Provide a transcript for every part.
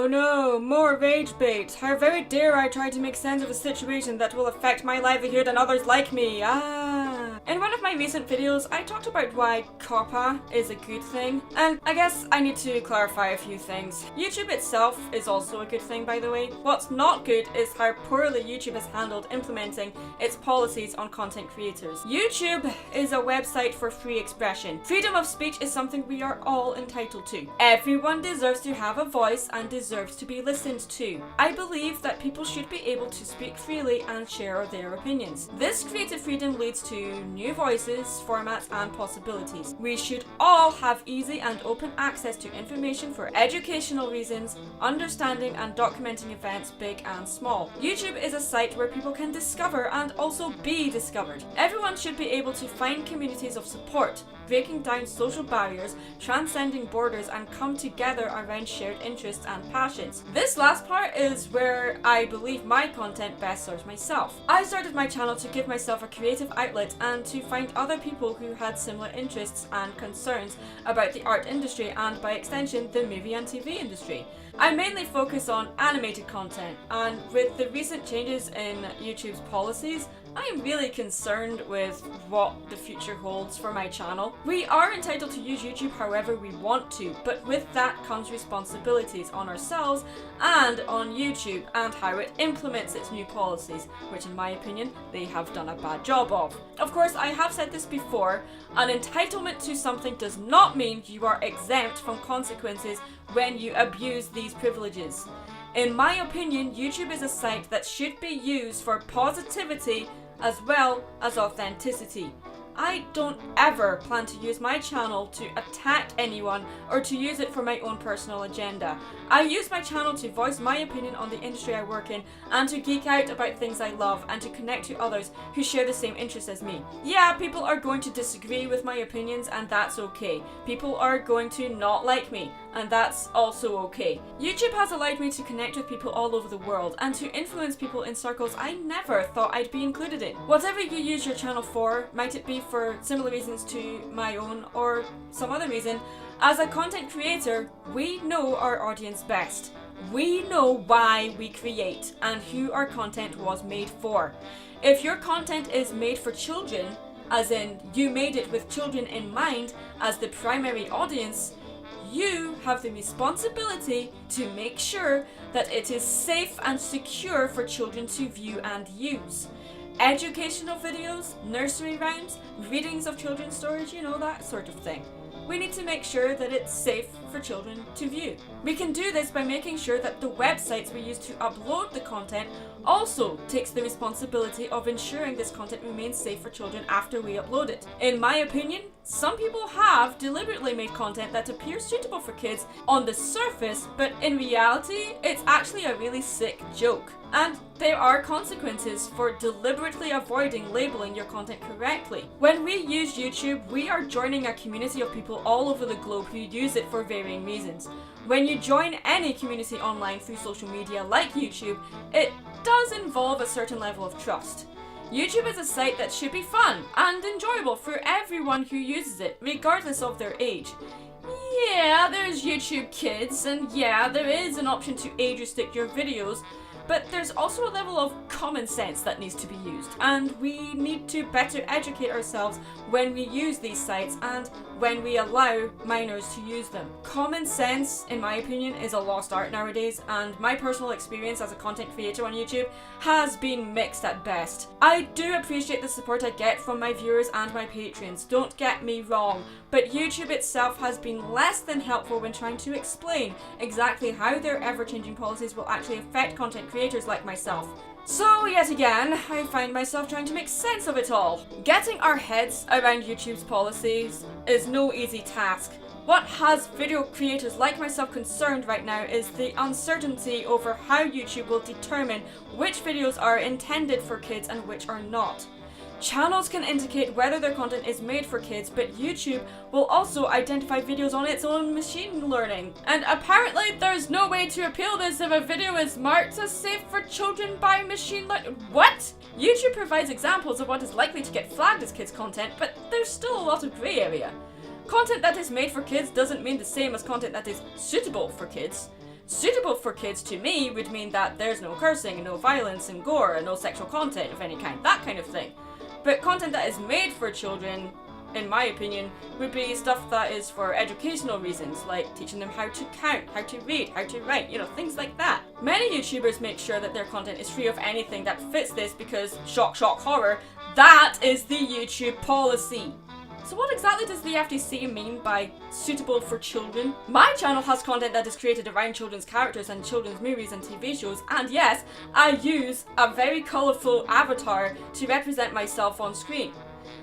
no, more rage bait. How very dare I try to make sense of a situation that will affect my livelihood and others like me. In one of my recent videos, I talked about why COPPA is a good thing, and I guess I need to clarify a few things. YouTube itself is also a good thing, by the way. What's not good is how poorly YouTube has handled implementing its policies on content creators. YouTube is a website for free expression. Freedom of speech is something we are all entitled to. Everyone deserves to have a voice and deserves to be listened to. I believe that people should be able to speak freely and share their opinions. This creative freedom leads to new voices, formats, and possibilities. We should all have easy and open access to information for educational reasons, understanding and documenting events big and small. YouTube is a site where people can discover and also be discovered. Everyone should be able to find communities of support, breaking down social barriers, transcending borders, and come together around shared interests and passions. This last part is where I believe my content best serves myself. I started my channel to give myself a creative outlet and to find other people who had similar interests and concerns about the art industry and, by extension, the movie and TV industry. I mainly focus on animated content, and with the recent changes in YouTube's policies, I am really concerned with what the future holds for my channel. We are entitled to use YouTube however we want to, but with that comes responsibilities on ourselves and on YouTube and how it implements its new policies, which in my opinion, they have done a bad job of. Of course, I have said this before, an entitlement to something does not mean you are exempt from consequences when you abuse these privileges. In my opinion, YouTube is a site that should be used for positivity as well as authenticity. I don't ever plan to use my channel to attack anyone or to use it for my own personal agenda. I use my channel to voice my opinion on the industry I work in and to geek out about things I love and to connect to others who share the same interests as me. Yeah, people are going to disagree with my opinions and that's okay. People are going to not like me and that's also okay. YouTube has allowed me to connect with people all over the world and to influence people in circles I never thought I'd be included in. Whatever you use your channel for, might it be for similar reasons to my own or some other reason, as a content creator, we know our audience best. We know why we create and who our content was made for. If your content is made for children, as in you made it with children in mind as the primary audience, you have the responsibility to make sure that it is safe and secure for children to view and use. Educational videos, nursery rhymes, readings of children's stories, you know, that sort of thing. We need to make sure that it's safe for children to view. We can do this by making sure that the websites we use to upload the content also takes the responsibility of ensuring this content remains safe for children after we upload it. In my opinion, some people have deliberately made content that appears suitable for kids on the surface, but in reality, it's actually a really sick joke. And there are consequences for deliberately avoiding labeling your content correctly. When we use YouTube, we are joining a community of people all over the globe who use it for varying reasons. When you join any community online through social media like YouTube, it does involve a certain level of trust. YouTube is a site that should be fun and enjoyable for everyone who uses it, regardless of their age. Yeah, there's YouTube Kids, and yeah, there is an option to age restrict your videos, but there's also a level of common sense that needs to be used, and we need to better educate ourselves when we use these sites and when we allow minors to use them. Common sense, in my opinion, is a lost art nowadays, and my personal experience as a content creator on YouTube has been mixed at best. I do appreciate the support I get from my viewers and my patrons, don't get me wrong, but YouTube itself has been less than helpful when trying to explain exactly how their ever-changing policies will actually affect content creators like myself. So yet again, I find myself trying to make sense of it all. Getting our heads around YouTube's policies is no easy task. What has video creators like myself concerned right now is the uncertainty over how YouTube will determine which videos are intended for kids and which are not. Channels can indicate whether their content is made for kids, but YouTube will also identify videos on its own machine learning. And apparently there's no way to appeal this if a video is marked as safe for children by machine learning. What? YouTube provides examples of what is likely to get flagged as kids content, but there's still a lot of grey area. Content that is made for kids doesn't mean the same as content that is suitable for kids. Suitable for kids to me would mean that there's no cursing, no violence and gore, and no sexual content of any kind, that kind of thing. But content that is made for children, in my opinion, would be stuff that is for educational reasons, like teaching them how to count, how to read, how to write, things like that. Many YouTubers make sure that their content is free of anything that fits this because, shock, shock, horror, that is the YouTube policy. So what exactly does the FTC mean by suitable for children? My channel has content that is created around children's characters and children's movies and TV shows, and yes, I use a very colourful avatar to represent myself on screen.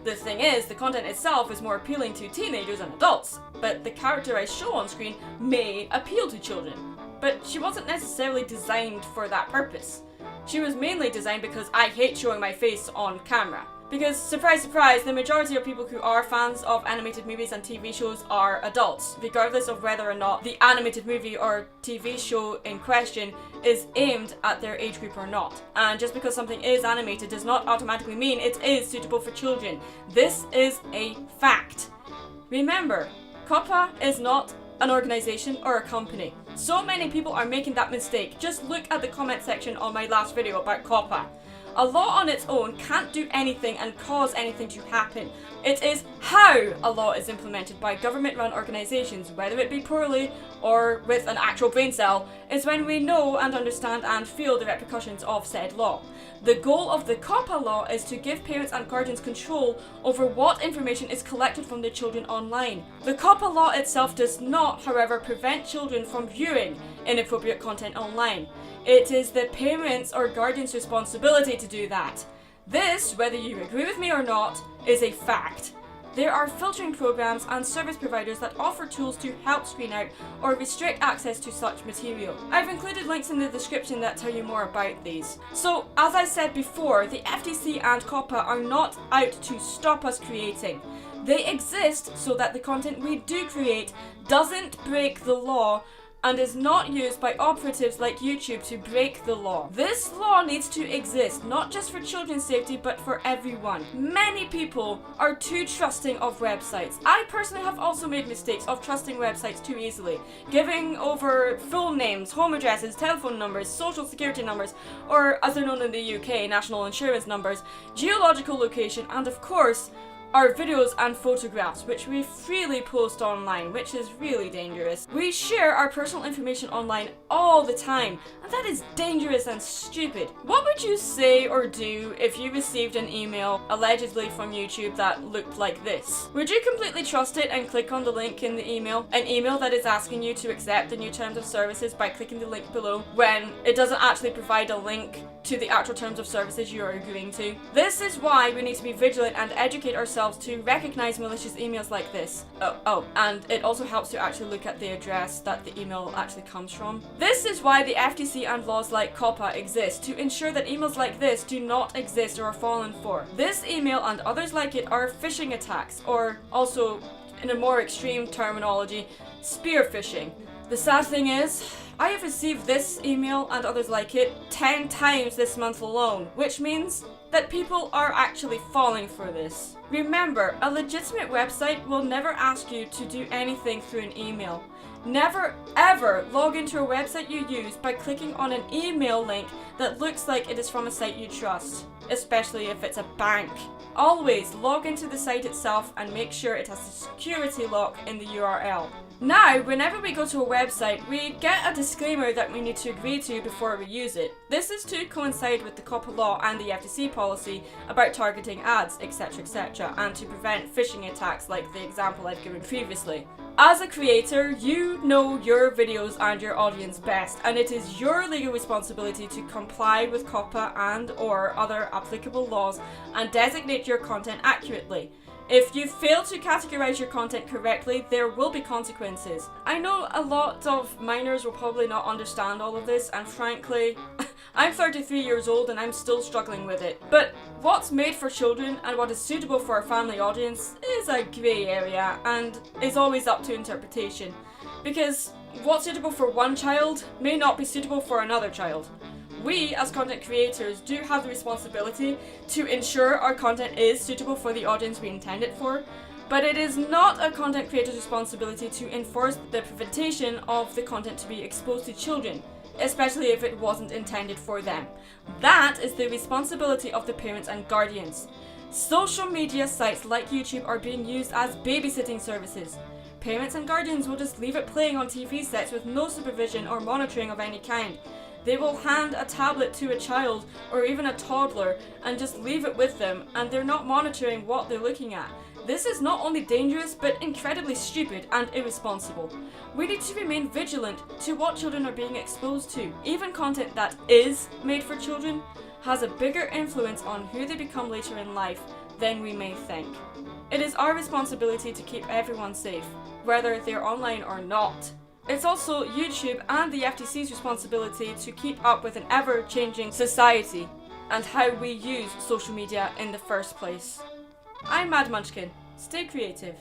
The thing is, the content itself is more appealing to teenagers and adults, but the character I show on screen may appeal to children. But she wasn't necessarily designed for that purpose. She was mainly designed because I hate showing my face on camera. Because, surprise surprise, the majority of people who are fans of animated movies and TV shows are adults, regardless of whether or not the animated movie or TV show in question is aimed at their age group or not. And just because something is animated does not automatically mean it is suitable for children. This is a fact. Remember, COPPA is not an organisation or a company. So many people are making that mistake. Just look at the comment section on my last video about COPPA. A law on its own can't do anything and cause anything to happen. It is how a law is implemented by government-run organisations, whether it be poorly or with an actual brain cell, is when we know and understand and feel the repercussions of said law. The goal of the COPPA law is to give parents and guardians control over what information is collected from their children online. The COPPA law itself does not, however, prevent children from viewing inappropriate content online. It is the parents' or guardians' responsibility to do that. This, whether you agree with me or not, is a fact. There are filtering programs and service providers that offer tools to help screen out or restrict access to such material. I've included links in the description that tell you more about these. So, as I said before, the FTC and COPPA are not out to stop us creating. They exist so that the content we do create doesn't break the law and is not used by operatives like YouTube to break the law. This law needs to exist, not just for children's safety, but for everyone. Many people are too trusting of websites. I personally have also made mistakes of trusting websites too easily, giving over full names, home addresses, telephone numbers, social security numbers, or as they're known in the UK, national insurance numbers, geological location, and of course, our videos and photographs, which we freely post online, which is really dangerous. We share our personal information online all the time, and that is dangerous and stupid. What would you say or do if you received an email, allegedly from YouTube, that looked like this? Would you completely trust it and click on the link in the email? An email that is asking you to accept the new terms of services by clicking the link below, when it doesn't actually provide a link to the actual terms of services you are agreeing to. This is why we need to be vigilant and educate ourselves to recognize malicious emails like this. And it also helps to actually look at the address that the email actually comes from. This is why the FTC and laws like COPPA exist, to ensure that emails like this do not exist or are fallen for. This email and others like it are phishing attacks, or also, in a more extreme terminology, spear phishing. The sad thing is, I have received this email and others like it 10 times this month alone, which means that people are actually falling for this. Remember, a legitimate website will never ask you to do anything through an email. Never ever log into a website you use by clicking on an email link that looks like it is from a site you trust, especially if it's a bank. Always log into the site itself and make sure it has a security lock in the URL. Now, whenever we go to a website, we get a disclaimer that we need to agree to before we use it. This is to coincide with the COPPA law and the FTC policy about targeting ads, etc., and to prevent phishing attacks like the example I've given previously. As a creator, you know your videos and your audience best, and it is your legal responsibility to comply with COPPA and/or other applicable laws and designate your content accurately. If you fail to categorize your content correctly, there will be consequences. I know a lot of minors will probably not understand all of this, and frankly, I'm 33 years old and I'm still struggling with it. But what's made for children and what is suitable for a family audience is a grey area and is always up to interpretation. Because what's suitable for one child may not be suitable for another child. We, as content creators, do have the responsibility to ensure our content is suitable for the audience we intend it for, But it is not a content creator's responsibility to enforce the prevention of the content to be exposed to children, especially if it wasn't intended for them. That is the responsibility of the parents and guardians. Social media sites like YouTube are being used as babysitting services. Parents and guardians will just leave it playing on TV sets with no supervision or monitoring of any kind. They will hand a tablet to a child or even a toddler and just leave it with them, and they're not monitoring what they're looking at. This is not only dangerous, but incredibly stupid and irresponsible. We need to remain vigilant to what children are being exposed to. Even content that is made for children has a bigger influence on who they become later in life than we may think. It is our responsibility to keep everyone safe, whether they're online or not. It's also YouTube and the FTC's responsibility to keep up with an ever-changing society and how we use social media in the first place. I'm Mad Munchkin. Stay creative.